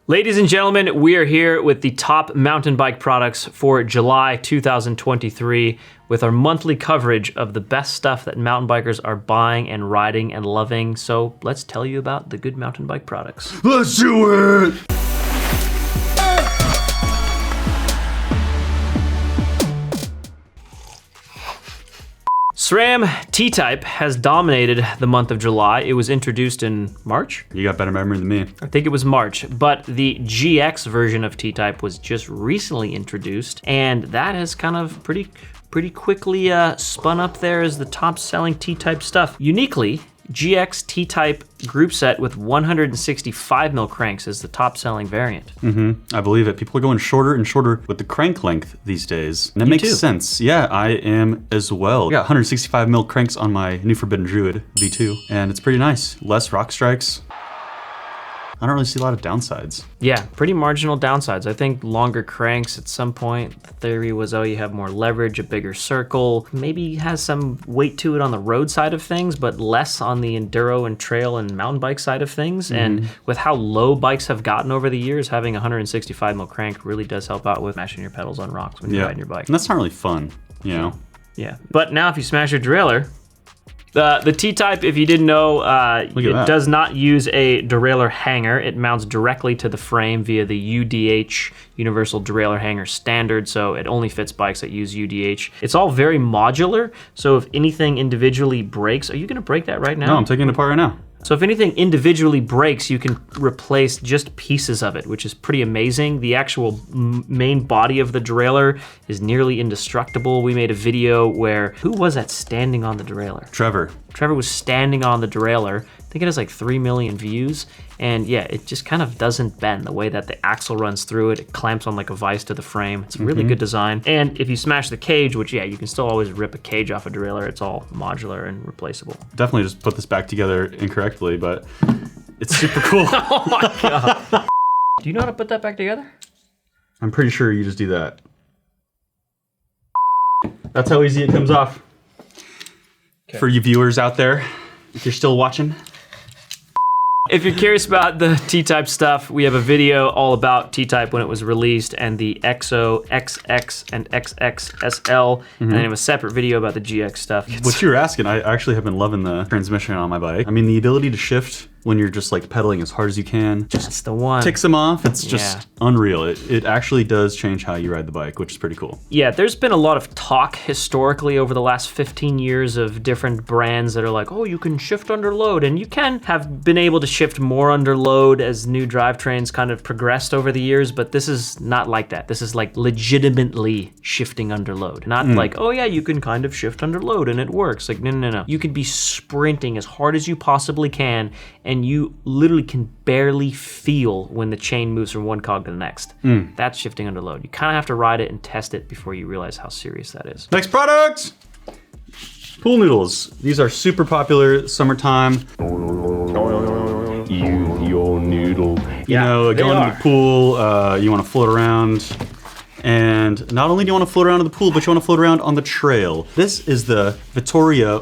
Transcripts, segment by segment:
Ladies and gentlemen, we are here with the top mountain bike products for July 2023 with our monthly coverage of the best stuff that mountain bikers are buying and riding and loving. So let's tell you about the good mountain bike products. Let's do it! SRAM T-Type has dominated the month of July. It was introduced in March? You got better memory than me. I think it was March, but the GX version of T-Type was just recently introduced, and that has kind of pretty quickly spun up there as the top selling T-Type stuff. Uniquely, GX T-Type group set with 165mm cranks is the top selling variant. I believe it. People are going shorter and shorter with the crank length these days. And that You makes too. sense. Yeah, I am as well. I got 165mm cranks on my new Forbidden Druid V2, and it's pretty nice. Less rock strikes. I don't really see a lot of downsides. Yeah, pretty marginal downsides. I think longer cranks at some point, the theory was, oh, you have more leverage, a bigger circle, maybe has some weight to it on the road side of things, but less on the enduro and trail and mountain bike side of things. And with how low bikes have gotten over the years, having a 165mm crank really does help out with mashing your pedals on rocks when you're riding your bike. And that's not really fun, you know? Yeah, but now if you smash your derailleur, the T-Type, if you didn't know, it does not use a derailleur hanger. It mounts directly to the frame via the UDH, Universal Derailleur Hanger Standard, so it only fits bikes that use UDH. It's all very modular, so if anything individually breaks, are you gonna break that right now? No, I'm taking it apart right now. So if anything individually breaks, you can replace just pieces of it, which is pretty amazing. The actual main body of the derailleur is nearly indestructible. We made a video where, who was that standing on the derailleur? Trevor. Trevor was standing on the derailleur. I think it has like 3 million views. And yeah, it just kind of doesn't bend. The way that the axle runs through it, it clamps on like a vise to the frame. It's a really good design. And if you smash the cage, which yeah, you can still always rip a cage off a derailleur, it's all modular and replaceable. Definitely just put this back together incorrectly, but it's super cool. Oh my God. Do you know how to put that back together? I'm pretty sure you just do that. That's how easy it comes off. Okay. For you viewers out there, if you're still watching. If you're curious about the T-Type stuff, we have a video all about T-Type when it was released and the XO, XX, and XXSL, and then a separate video about the GX stuff. What you were asking, I actually have been loving the transmission on my bike. I mean, the ability to shift when you're just like pedaling as hard as you can, That's the one. ticks them off. It's just unreal. It actually does change how you ride the bike, which is pretty cool. Yeah, there's been a lot of talk historically over the last 15 years of different brands that are like, oh, you can shift under load, and you can have been able to shift more under load as new drivetrains kind of progressed over the years, but this is not like that. This is like legitimately shifting under load. Not like, oh yeah, you can kind of shift under load and it works. Like, no. You could be sprinting as hard as you possibly can, and you literally can barely feel when the chain moves from one cog to the next. That's shifting under load. You kind of have to ride it and test it before you realize how serious that is. Next product! Pool noodles. These are super popular summertime. Use your noodle. You know, going to the pool, you want to float around. And not only do you want to float around in the pool, but you want to float around on the trail. This is the Vittoria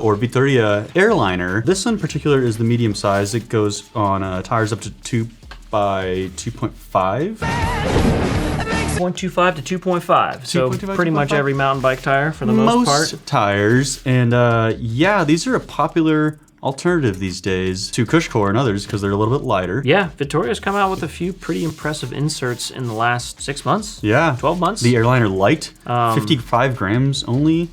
Airliner. This one in particular is the medium size. It goes on tires up to 2 by 2.5. 0.25 to 2.5. So 2.25, pretty much 2.5. every mountain bike tire for the most part. Tires. And yeah, these are a popular alternative these days to Cushcore and others because they're a little bit lighter. Yeah, Vittoria's come out with a few pretty impressive inserts in the last 6 months. Yeah. 12 months. The Airliner Light, 55 grams only.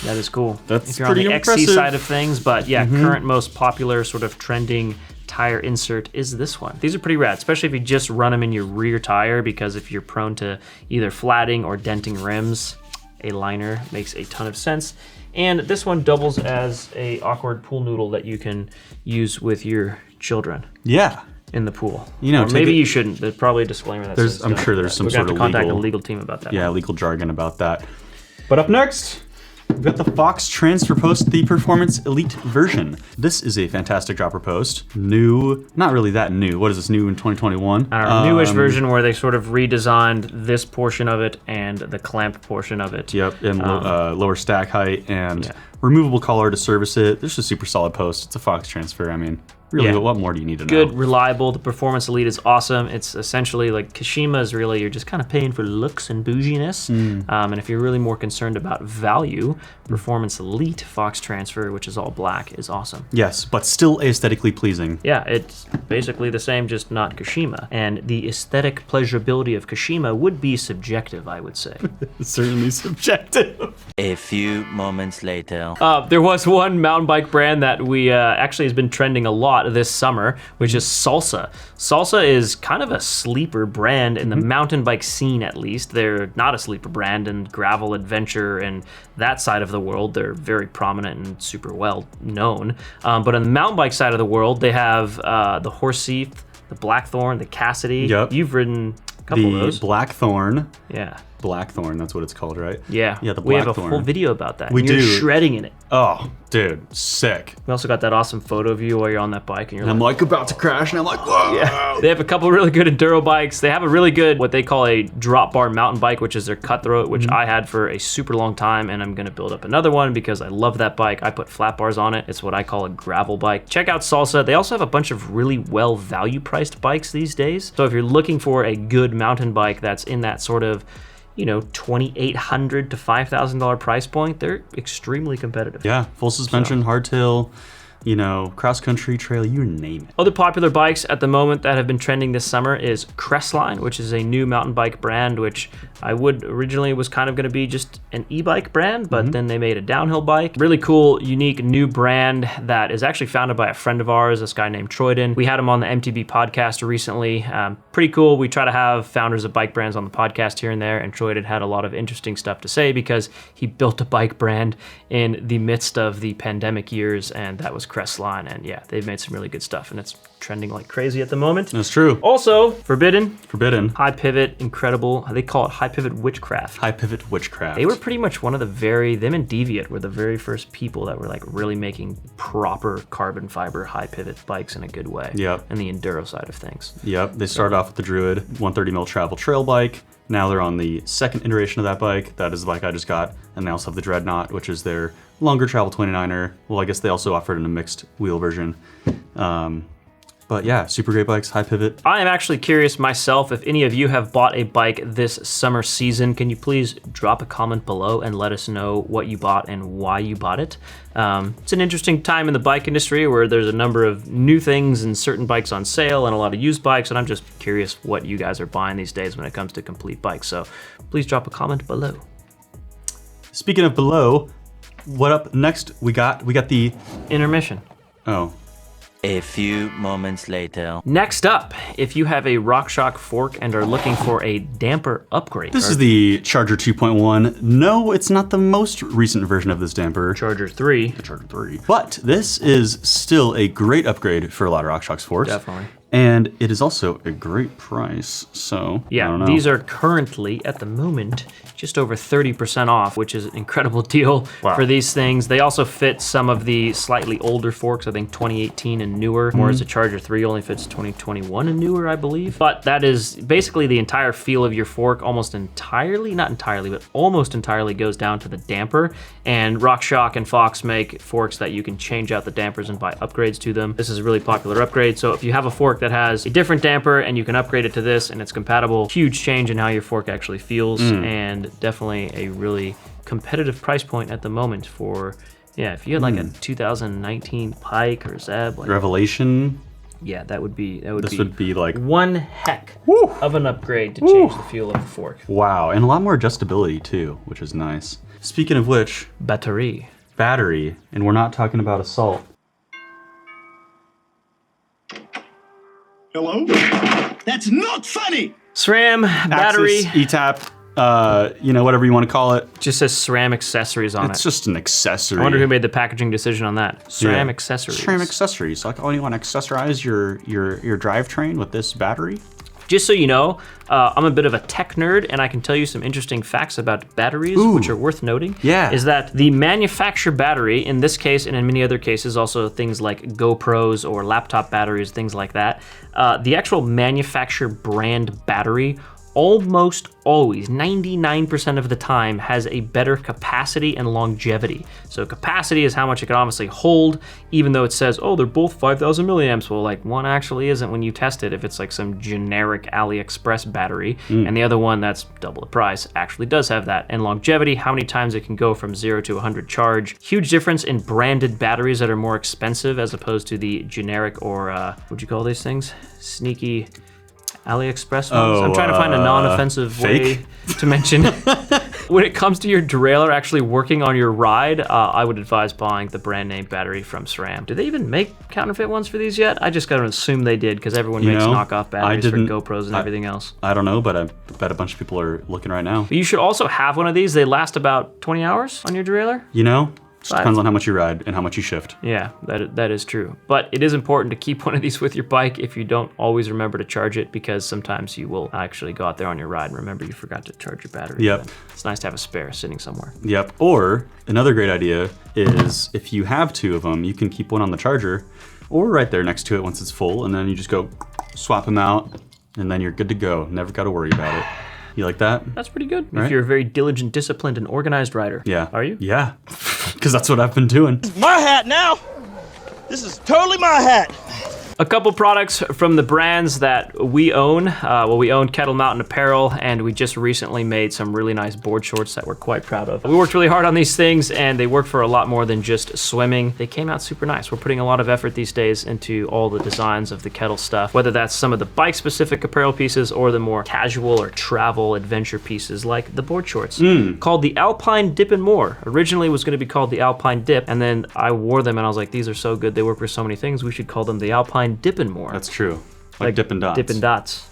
That is cool. That's if you're pretty on the impressive. XC side of things, but yeah, current most popular sort of trending tire insert is this one. These are pretty rad, especially if you just run them in your rear tire, because if you're prone to either flatting or denting rims, a liner makes a ton of sense. And this one doubles as a awkward pool noodle that you can use with your children Yeah. in the pool. You know, or maybe you shouldn't. There's probably a disclaimer that says I'm don't sure do there's that. some We're sort gonna of have to contact legal- the legal team about that. Yeah, legal jargon about that. But up next, we've got the Fox Transfer Post, the Performance Elite version. This is a fantastic dropper post. New, not really that new. What is this, new in 2021? Our newish version where they sort of redesigned this portion of it and the clamp portion of it. Yep, and lower stack height and removable collar to service it. This is a super solid post. It's a Fox Transfer. I mean, Really, Yeah. what more do you need to Good, know? reliable. The Performance Elite is awesome. It's essentially like Kashima is really, you're just kind of paying for looks and bouginess. And if you're really more concerned about value, Performance Elite Fox Transfer, which is all black, is awesome. Yes, but still aesthetically pleasing. Yeah, it's basically the same, just not Kashima. And the aesthetic pleasurability of Kashima would be subjective, I would say. It's certainly subjective. A few moments later. There was one mountain bike brand that we actually has been trending a lot this summer, which is Salsa. Salsa is kind of a sleeper brand in the mountain bike scene, at least. They're not a sleeper brand in gravel adventure and that side of the world. They're very prominent and super well known. But on the mountain bike side of the world, they have the Horseyth, the Blackthorn, the Cassidy. Yep. You've ridden a couple of The those. Blackthorn. Yeah. Blackthorn, that's what it's called, right? Yeah. Yeah, the We have a Blackthorn. full video about that. We and you're do. shredding in it. Oh, dude, sick. We also got that awesome photo of you while you're on that bike, and you're And I'm like, like about to crash, and I'm like, whoa. They have a couple really good enduro bikes. They have a really good, what they call a drop bar mountain bike, which is their Cutthroat, which I had for a super long time, and I'm gonna build up another one because I love that bike. I put flat bars on it. It's what I call a gravel bike. Check out Salsa. They also have a bunch of really well value priced bikes these days. So if you're looking for a good mountain bike that's in that sort of, you know, $2,800 to $5,000 price point, they're extremely competitive. Yeah, full suspension, hardtail, you know, cross-country trail, you name it. Other popular bikes at the moment that have been trending this summer is Crestline, which is a new mountain bike brand, which I would originally was kind of going to be just an e-bike brand, but then they made a downhill bike. Really cool, unique new brand that is actually founded by a friend of ours, this guy named Troyden. We had him on the MTB podcast recently. Pretty cool. We try to have founders of bike brands on the podcast here and there, and Troyden had a lot of interesting stuff to say because he built a bike brand in the midst of the pandemic years, and that was Crestline. And yeah, they've made some really good stuff, and it's trending like crazy at the moment. That's true. Also, Forbidden, Forbidden. High Pivot, incredible. They call it High Pivot Witchcraft. High pivot witchcraft. They were pretty much one of them and Deviate were the very first people that were like really making proper carbon fiber high pivot bikes in a good way. Yep. And the enduro side of things. Yep, they started off with the Druid 130 mil travel trail bike. Now they're on the second iteration of that bike. That is the bike I just got. And they also have the Dreadnought, which is their longer travel 29er. Well, I guess they also offered in a mixed wheel version. But yeah, super great bikes, high pivot. I am actually curious myself if any of you have bought a bike this summer season. Can you please drop a comment below and let us know what you bought and why you bought it? It's an interesting time in the bike industry where there's a number of new things and certain bikes on sale and a lot of used bikes, and I'm just curious what you guys are buying these days when it comes to complete bikes. So please drop a comment below. Speaking of below, what up next? We got the Intermission. oh. A few moments later. Next up, if you have a RockShox fork and are looking for a damper upgrade. This is the Charger 2.1. No, it's not the most recent version of this damper. Charger 3. Charger 3. But this is still a great upgrade for a lot of RockShox forks. Definitely. And it is also a great price, so I Yeah, don't know. these are currently, at the moment, just over 30% off, which is an incredible deal Wow. for these things. They also fit some of the slightly older forks, I think 2018 and newer, whereas the Charger 3 only fits 2021 and newer, I believe. But that is basically the entire feel of your fork, almost entirely, not entirely, but almost entirely goes down to the damper. And RockShox and Fox make forks that you can change out the dampers and buy upgrades to them. This is a really popular upgrade, so if you have a fork that has a different damper and you can upgrade it to this and it's compatible, huge change in how your fork actually feels, and definitely a really competitive price point at the moment for, yeah, if you had like a 2019 Pike or Zeb, like, Revelation. yeah, that would be This would be like, one heck of an upgrade to change the feel of the fork. wow, and a lot more adjustability too, which is nice. Speaking of which, Battery. battery, and we're not talking about Assault. Hello? That's not funny! SRAM, battery, Axis, ETAP, you know, whatever you want to call it. just says SRAM accessories on It's it. just an accessory. I wonder who made the packaging decision on that. SRAM Yeah. accessories. SRAM accessories. Like, oh, you want to accessorize your drivetrain with this battery? Just so you know, I'm a bit of a tech nerd, and I can tell you some interesting facts about batteries, which are worth noting. Yeah. Is that the manufacturer battery, in this case and in many other cases, also things like GoPros or laptop batteries, things like that, the actual manufacturer brand battery almost always, 99% of the time, has a better capacity and longevity. So capacity is how much it can obviously hold, even though it says, oh, they're both 5,000 milliamps. Well, like one actually isn't when you test it if it's like some generic AliExpress battery, and the other one that's double the price actually does have that. And longevity, how many times it can go from 0 to 100 charge. Huge difference in branded batteries that are more expensive as opposed to the generic or, what'd you call these things? Sneaky AliExpress ones. I'm trying to find a non-offensive way to mention. When it comes to your derailleur actually working on your ride, I would advise buying the brand name battery from SRAM. Do they even make counterfeit ones for these yet? I just gotta assume they did because everyone makes knockoff batteries for GoPros and everything else. I don't know, but I bet a bunch of people are looking right now. But you should also have one of these. They last about 20 hours on your derailleur. You know? Just depends on how much you ride and how much you shift. Yeah, that is true. But it is important to keep one of these with your bike if you don't always remember to charge it, because sometimes you will actually go out there on your ride and remember you forgot to charge your battery. Yep. It's nice to have a spare sitting somewhere. Yep. Or another great idea is if you have two of them, you can keep one on the charger or right there next to it once it's full, and then you just go swap them out, and then you're good to go. Never got to worry about it. You like that? That's pretty good. Right? If you're a very diligent, disciplined, and organized rider. Yeah. Are you? Yeah. Because that's what I've been doing. My hat now. This is totally my hat. A couple products from the brands that we own. We own Kettle Mountain Apparel, and we just recently made some really nice board shorts that we're quite proud of. We worked really hard on these things, and they work for a lot more than just swimming. They came out super nice. We're putting a lot of effort these days into all the designs of the Kettle stuff, whether that's some of the bike-specific apparel pieces or the more casual or travel adventure pieces like the board shorts. Called the Alpine Dip and More. Originally it was going to be called the Alpine Dip, and then I wore them and I was like, these are so good. They work for so many things. We should call them the Alpine Dip and More. That's true. Like Dippin' Dots. Dippin' Dots.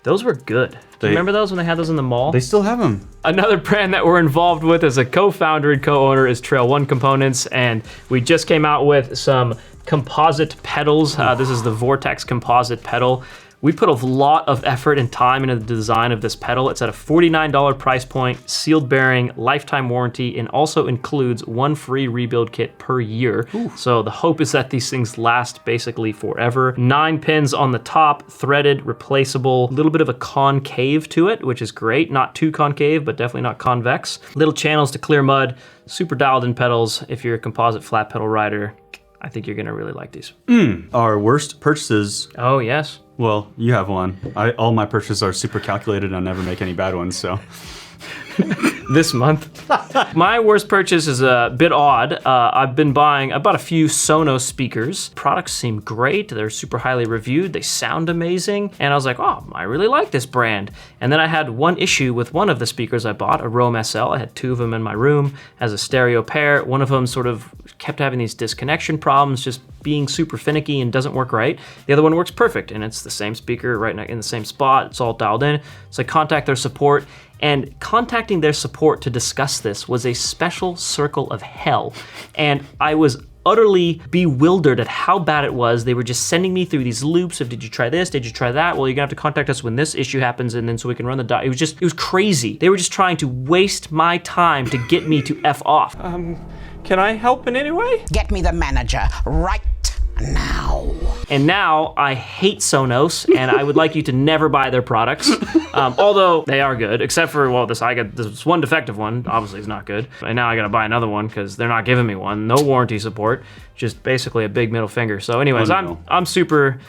Those were good. Do you remember those when they had those in the mall? They still have them. Another brand that we're involved with as a co-founder and co-owner is Trail One Components, and we just came out with some composite pedals. This is the Vortex composite pedal. We put a lot of effort and time into the design of this pedal. It's at a $49 price point, sealed bearing, lifetime warranty, and also includes one free rebuild kit per year. Ooh. So the hope is that these things last basically forever. 9 pins on the top, threaded, replaceable, a little bit of a concave to it, which is great. Not too concave, but definitely not convex. Little channels to clear mud, super dialed in pedals. If you're a composite flat pedal rider, I think you're gonna really like these. Our worst purchases. Oh, yes. Well, you have one. All my purchases are super calculated. I never make any bad ones, so. This month. My worst purchase is a bit odd. I've been buying about a few Sonos speakers. Products seem great. They're super highly reviewed. They sound amazing. And I was like, oh, I really like this brand. And then I had one issue with one of the speakers I bought, a Roam SL. I had 2 of them in my room as a stereo pair. One of them sort of kept having these disconnection problems, just being super finicky and doesn't work right. The other one works perfect, and it's the same speaker right in the same spot. It's all dialed in. So I contact their support. And contacting their support to discuss this was a special circle of hell. And I was utterly bewildered at how bad it was. They were just sending me through these loops of, did you try this? Did you try that? Well, you're gonna have to contact us when this issue happens, and then so we can run the dot. It was crazy. They were just trying to waste my time to get me to F off. Can I help in any way? Get me the manager right now. And now I hate Sonos, and I would like you to never buy their products. Although they are good, except for, well, I got this one defective one, obviously it's not good. And now I gotta buy another one because they're not giving me one. No warranty support, just basically a big middle finger. So anyways, I'm super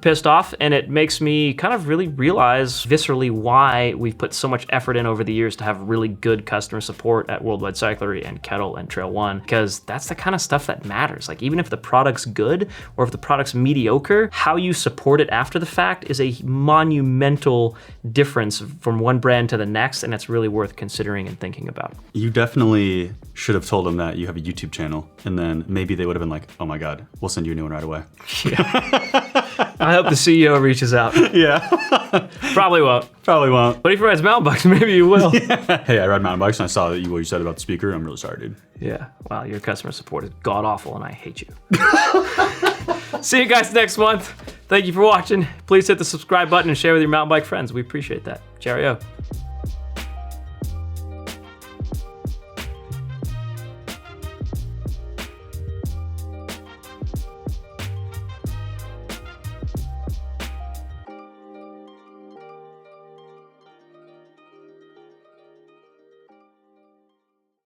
pissed off, and it makes me kind of really realize viscerally why we've put so much effort in over the years to have really good customer support at Worldwide Cyclery and Kettle and Trail One, because that's the kind of stuff that matters. Like, even if the product's good or if the product's mediocre, how you support it after the fact is a monumental difference from one brand to the next, and it's really worth considering and thinking about. You definitely should have told them that you have a YouTube channel, and then maybe they would have been like, oh my God, we'll send you a new one right away. I hope the CEO reaches out. Yeah. Probably won't. Probably won't. But if he rides mountain bikes, maybe you will. Hey, I ride mountain bikes, and I saw what you said about the speaker. I'm really sorry, dude. Yeah. Wow, your customer support is god-awful, and I hate you. See you guys next month. Thank you for watching. Please hit the subscribe button and share with your mountain bike friends. We appreciate that. Cheerio.